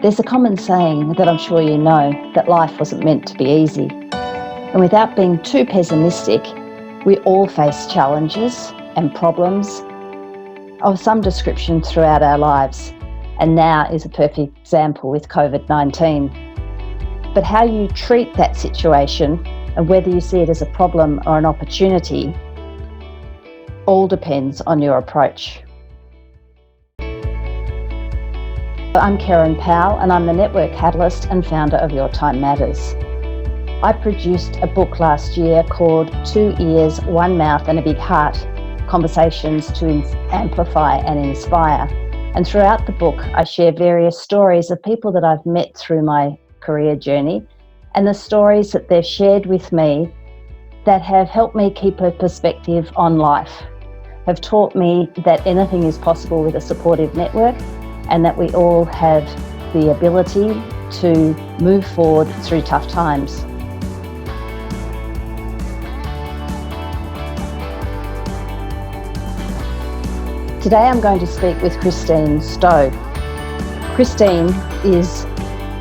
There's a common saying that I'm sure you know, that life wasn't meant to be easy. And without being too pessimistic, we all face challenges and problems of some description throughout our lives. And now is a perfect example with COVID-19. But how you treat that situation and whether you see it as a problem or an opportunity all depends on your approach. I'm Kerryn Powell and I'm the Network Catalyst and founder of Your Time Matters. I produced a book last year called 2 Ears, 1 Mouth and a Big Heart, Conversations to Amplify and Inspire. And throughout the book, I share various stories of people that I've met through my career journey and the stories that they've shared with me that have helped me keep a perspective on life, have taught me that anything is possible with a supportive network and that we all have the ability to move forward through tough times. Today I'm going to speak with Christine Stow. Christine is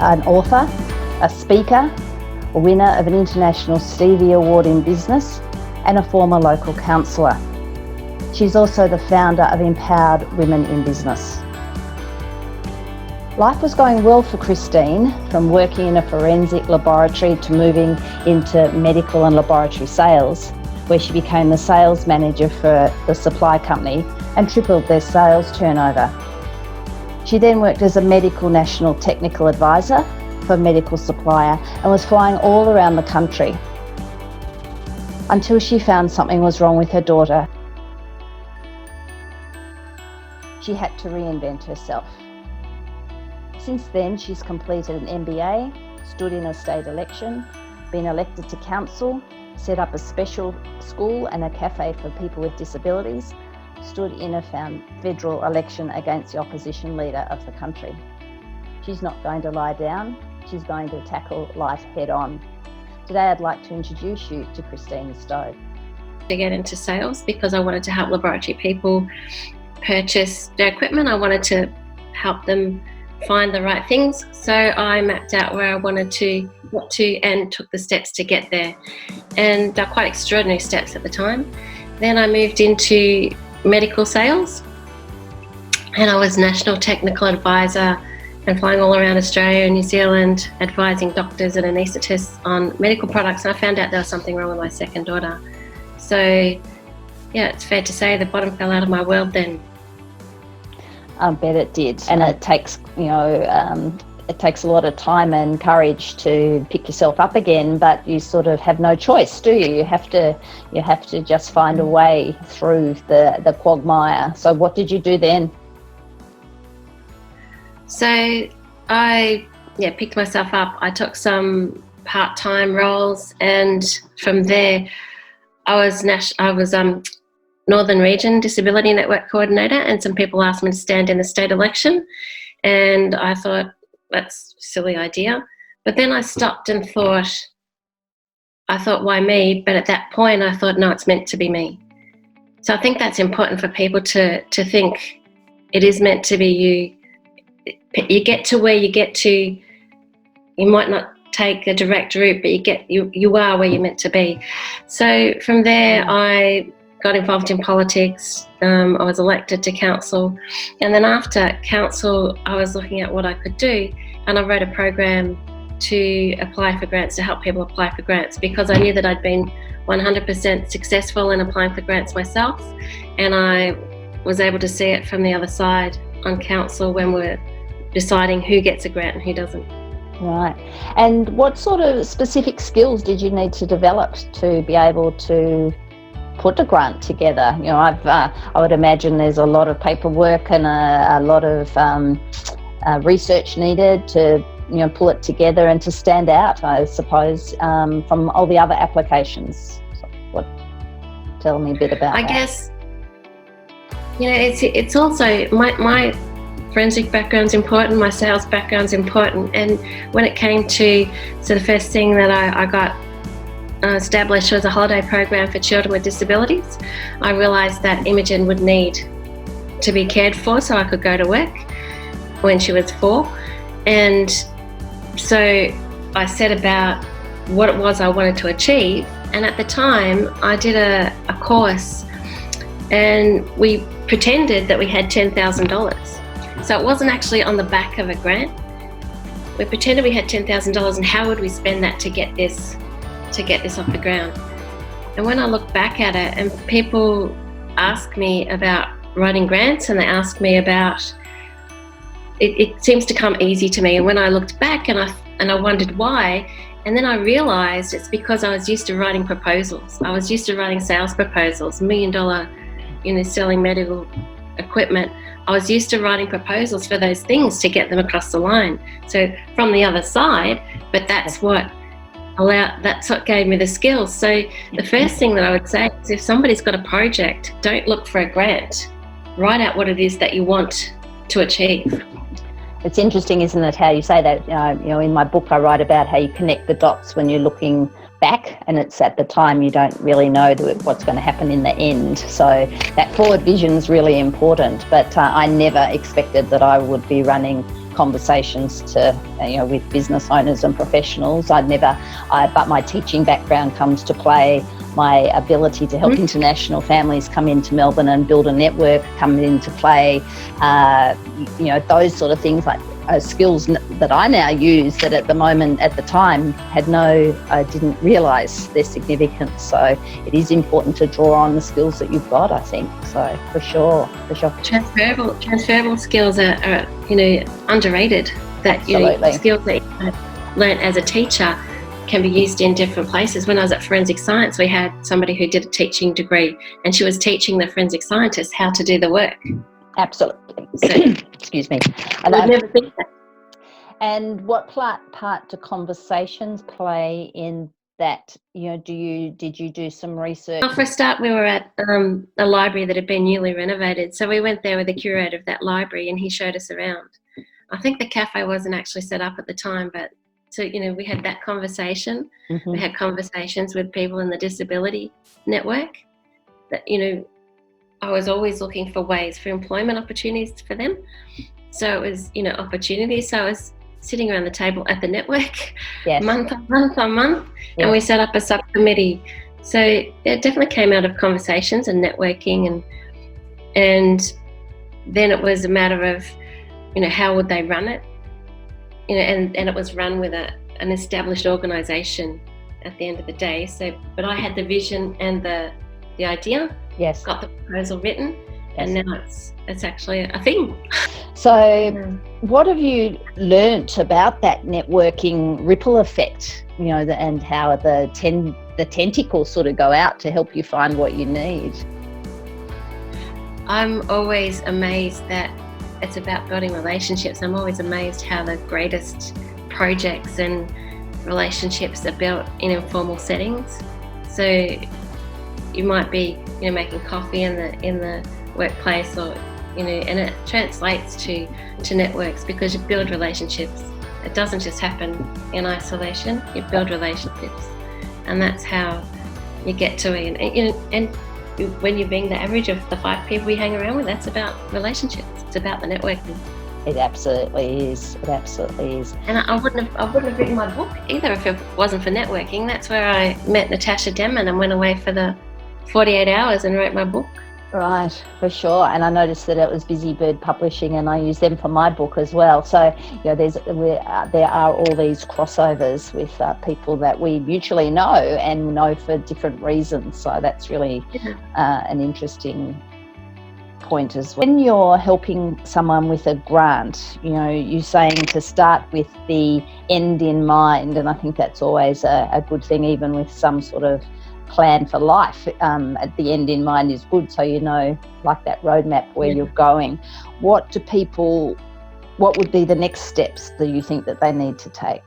an author, a speaker, a winner of an International Stevie Award in business and a former local councillor. She's also the founder of Empowered Women in Business. Life was going well for Christine, from working in a forensic laboratory to moving into medical and laboratory sales, where she became the sales manager for the supply company and tripled their sales turnover. She then worked as a medical national technical advisor for a medical supplier and was flying all around the country until she found something was wrong with her daughter. She had to reinvent herself. Since then, she's completed an MBA, stood in a state election, been elected to council, set up a special school and a cafe for people with disabilities, stood in a federal election against the opposition leader of the country. She's not going to lie down, she's going to tackle life head on. Today I'd like to introduce you to Christine Stow. To get into sales because I wanted to help laboratory people purchase their equipment. I wanted to help them find the right things. So I mapped out where I wanted to, what to, and took the steps to get there. And they're quite extraordinary steps at the time. Then I moved into medical sales and I was National Technical Advisor and flying all around Australia and New Zealand, advising doctors and anaesthetists on medical products. And I found out there was something wrong with my second daughter. So yeah, it's fair to say the bottom fell out of my world then. I bet it did, and it takes, it takes a lot of time and courage to pick yourself up again. But you sort of have no choice, do you? You have to just find a way through the quagmire. So, what did you do then? So, I picked myself up. I took some part-time roles, and from there, I was Northern Region Disability Network Coordinator, and some people asked me to stand in the state election, and I thought, that's a silly idea. But then I stopped and thought, why me? But at that point I thought, no, it's meant to be me. So I think that's important for people to think it is meant to be you. You get to where you get to, you might not take a direct route, but you are where you're meant to be. So from there I got involved in politics. I was elected to council, and then after council I was looking at what I could do, and I wrote a program to apply for grants, to help people apply for grants, because I knew that I'd been 100% successful in applying for grants myself, and I was able to see it from the other side on council when we're deciding who gets a grant and who doesn't. Right. And what sort of specific skills did you need to develop to be able to put a grant together? I would imagine there's a lot of paperwork and a lot of research needed to pull it together and to stand out, I suppose, from all the other applications. So tell me a bit about that. I guess it's also my forensic background's important, my sales background's important, and when it came to the first thing that I got established was a holiday program for children with disabilities. I realised that Imogen would need to be cared for so I could go to work when she was 4, And so I set about what it was I wanted to achieve. And at the time, I did a course, and we pretended that we had $10,000. So it wasn't actually on the back of a grant. We pretended we had $10,000, and how would we spend that to get this off the ground? And when I look back at it, and people ask me about writing grants, and they ask me about it seems to come easy to me. And when I looked back and I wondered why, and then I realized it's because I was used to writing proposals. I was used to writing sales proposals, $1 million, selling medical equipment. I was used to writing proposals for those things to get them across the line. So from the other side, but that's what gave me the skills. So the first thing that I would say is, if somebody's got a project, don't look for a grant. Write out what it is that you want to achieve. It's interesting, isn't it, how you say that? In my book I write about how you connect the dots when you're looking back, and it's at the time you don't really know what's going to happen in the end. So that forward vision is really important. But I never expected that I would be running conversations with business owners and professionals. But my teaching background comes to play. My ability to help international families come into Melbourne and build a network come into play. Those sort of things, like skills that I now use that at the time I didn't realise their significance. So it is important to draw on the skills that you've got, I think. So for sure. Transferable skills are underrated. That skills that you learn as a teacher can be used in different places. When I was at forensic science, we had somebody who did a teaching degree, and she was teaching the forensic scientists how to do the work. Absolutely. So, excuse me. And I'd never think that. And what part do conversations play in that? Did you do some research? Well, for a start, we were at a library that had been newly renovated. So we went there with the curator of that library, and he showed us around. I think the cafe wasn't actually set up at the time, but so, we had that conversation. Mm-hmm. We had conversations with people in the disability network that, I was always looking for ways for employment opportunities for them. So it was, opportunities. So I was sitting around the table at the network, yes, month on month, yes, and we set up a subcommittee. So it definitely came out of conversations and networking, and then it was a matter of, how would they run it? And it was run with an established organisation at the end of the day. So, but I had the vision and the idea. Yes. Got the proposal written, yes, and now it's actually a thing. So, what have you learnt about that networking ripple effect? And how the tentacles sort of go out to help you find what you need. I'm always amazed that it's about building relationships. I'm always amazed how the greatest projects and relationships are built in informal settings. So you might be, making coffee in the workplace, or and it translates to networks, because you build relationships. It doesn't just happen in isolation. You build relationships, and that's how you get to it. And when you're being the average of the 5 people you hang around with, that's about relationships. It's about the networking. It absolutely is. And I wouldn't have written my book either if it wasn't for networking. That's where I met Natasha Denman and went away for the 48 hours and wrote my book. Right, for sure. And I noticed that it was Busy Bird Publishing, and I use them for my book as well. So, there are all these crossovers with people that we mutually know and know for different reasons. So that's really an interesting point as well. When you're helping someone with a grant, you're saying to start with the end in mind, and I think that's always a good thing, even with some sort of plan for life. At the end in mind is good, so like that roadmap where you're going. What would be the next steps that you think that they need to take?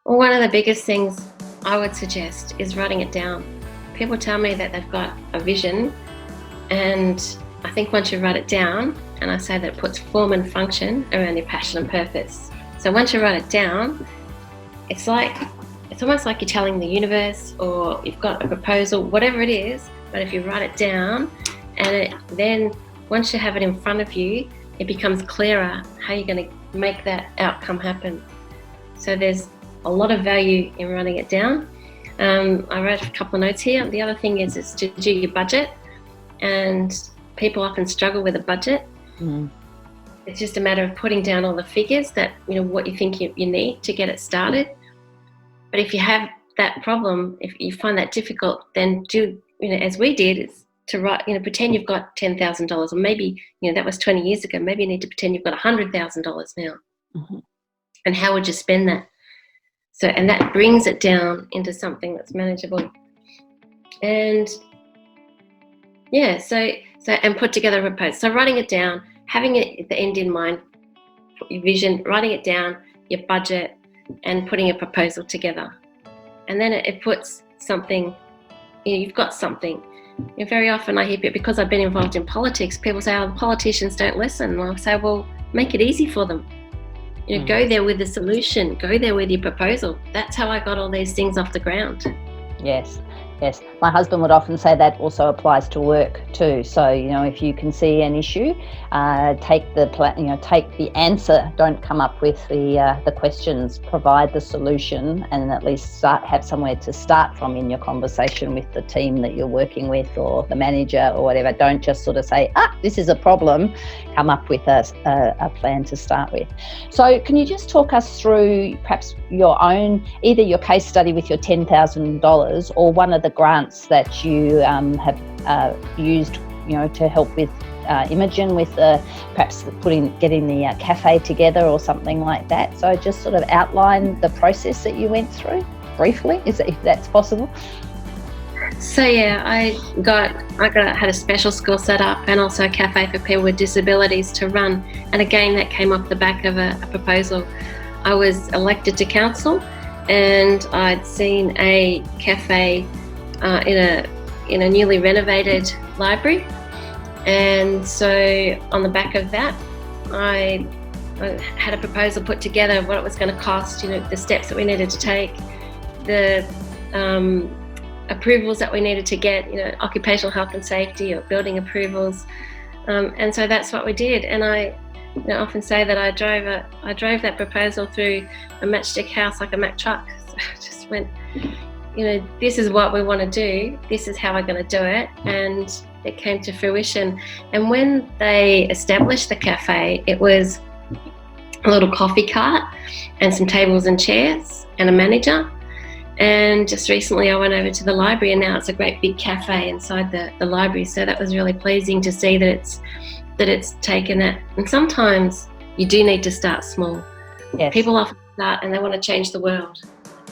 Well, one of the biggest things I would suggest is writing it down. People tell me that they've got a vision, and I think once you write it down, and I say that it puts form and function around your passion and purpose. So once you write it down, it's almost like you're telling the universe, or you've got a proposal, whatever it is. But if you write it down, and then once you have it in front of you, it becomes clearer how you're going to make that outcome happen. So there's a lot of value in writing it down. I wrote a couple of notes here. The other thing is to do your budget, and people often struggle with a budget. It's just a matter of putting down all the figures that, what you think you need to get it started. But if you have that problem, if you find that difficult, then do, as we did, is to write, pretend you've got $10,000, or maybe, that was 20 years ago. Maybe you need to pretend you've got $100,000 now. And how would you spend that? So, and that brings it down into something that's manageable. And and put together a proposal. So writing it down, having it, the end in mind, your vision, writing it down, your budget, and putting a proposal together. And then it puts something, you've got something. Very often I hear people, because I've been involved in politics, people say, the politicians don't listen. And I'll say, well, make it easy for them. Go there with the solution, go there with your proposal. That's how I got all these things off the ground. Yes. My husband would often say that also applies to work too. So, if you can see an issue, take the answer. Don't come up with the questions. Provide the solution, and at least have somewhere to start from in your conversation with the team that you're working with, or the manager, or whatever. Don't just sort of say, this is a problem. Come up with a plan to start with. So, can you just talk us through perhaps your own, either your case study with your $10,000, or one of the grants that you have used, to help with Imogen with perhaps getting the cafe together or something like that. So just sort of outline the process that you went through briefly, if that's possible. So I had a special school set up, and also a cafe for people with disabilities to run. And again, that came off the back of a proposal. I was elected to council, and I'd seen a cafe in a newly renovated library, and so on the back of that, I had a proposal put together, what it was going to cost, the steps that we needed to take, the approvals that we needed to get, occupational health and safety or building approvals, and so that's what we did. And I often say that I drove that proposal through a matchstick house like a Mack truck. So I just went, this is what we want to do, this is how we're going to do it, and it came to fruition. And when they established the cafe, it was a little coffee cart and some tables and chairs and a manager. And just recently I went over to the library, and now it's a great big cafe inside the library. So that was really pleasing to see that it's taken that. And sometimes you do need to start small. Yes. People often start and they want to change the world.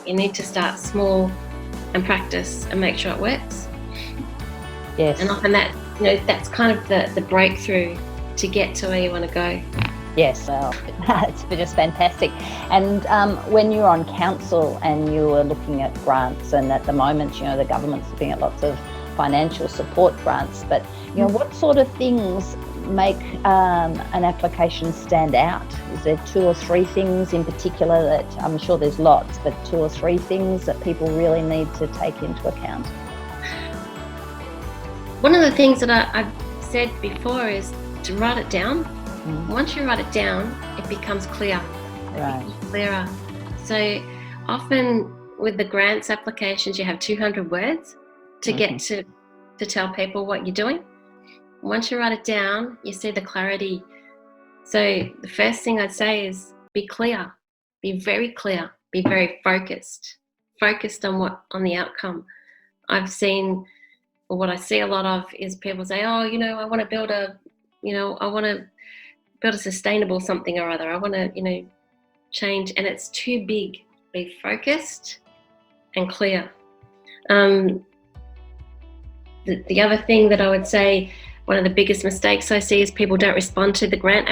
You need to start small and practice and make sure it works. Yes. And often that's kind of the breakthrough to get to where you want to go. Yes, well, it's just fantastic. And when you're on council and you were looking at grants, and at the moment, the government's looking at lots of financial support grants, but what sort of things make an application stand out? Is there 2 or 3 things in particular that, I'm sure there's lots, but 2 or 3 things that people really need to take into account? One of the things that I've said before is to write it down. Once you write it down, it becomes clear. Right. It becomes clearer. So often with the grants applications, you have 200 words to get to tell people what you're doing. Once you write it down, you see the clarity. So the first thing I'd say is be clear, be very clear, be very focused on the outcome. I've seen, or what I see a lot of is people say, I want to build a sustainable something or other. I want to, change, and it's too big. Be focused and clear. The other thing that I would say, one of the biggest mistakes I see is people don't respond to the grant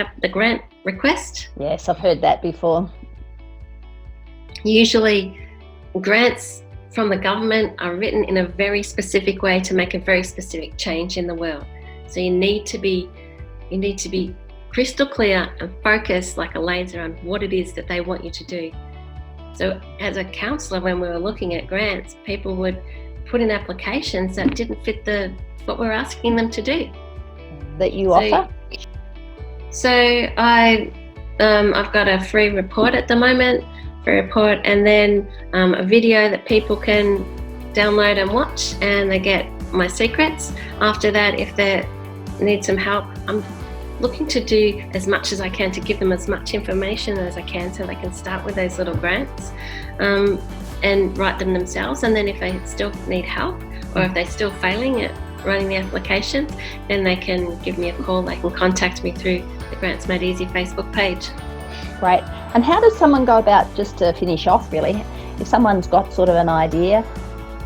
request. Yes, I've heard that before. Usually, grants from the government are written in a very specific way to make a very specific change in the world. So you need to be crystal clear and focused like a laser on what it is that they want you to do. So as a counsellor, when we were looking at grants, people would put in applications that didn't fit what we're asking them to do. That you offer? So I I've got a free report at the moment, and then a video that people can download and watch, and they get my secrets. After that, if they need some help, I'm looking to do as much as I can to give them as much information as I can so they can start with those little grants and write them themselves. And then if they still need help, or if they're still failing at running the applications, then they can give me a call. They can contact me through the Grants Made Easy Facebook page. Great. And how does someone go about, just to finish off really, if someone's got sort of an idea,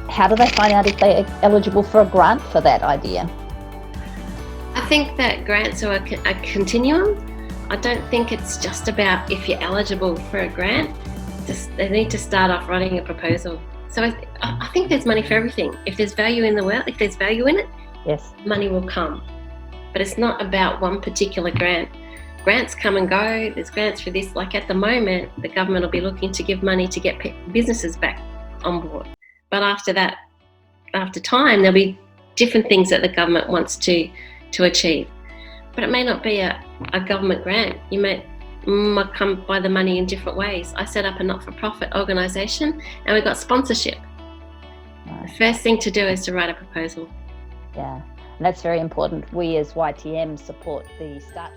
how do they find out if they're eligible for a grant for that idea? I think that grants are a continuum. I don't think it's just about if you're eligible for a grant. They need to start off writing a proposal. So I think there's money for everything. If there's value in the world, if there's value in it, yes, money will come. But it's not about one particular grant. Grants come and go. There's grants for this. Like at the moment, the government will be looking to give money to get businesses back on board. But after that, after time, there'll be different things that the government wants to achieve. But it may not be a government grant. You might come by the money in different ways. I set up a not-for-profit organisation and we got sponsorship. Right. The first thing to do is to write a proposal. Yeah, and that's very important. We as YTM support the Start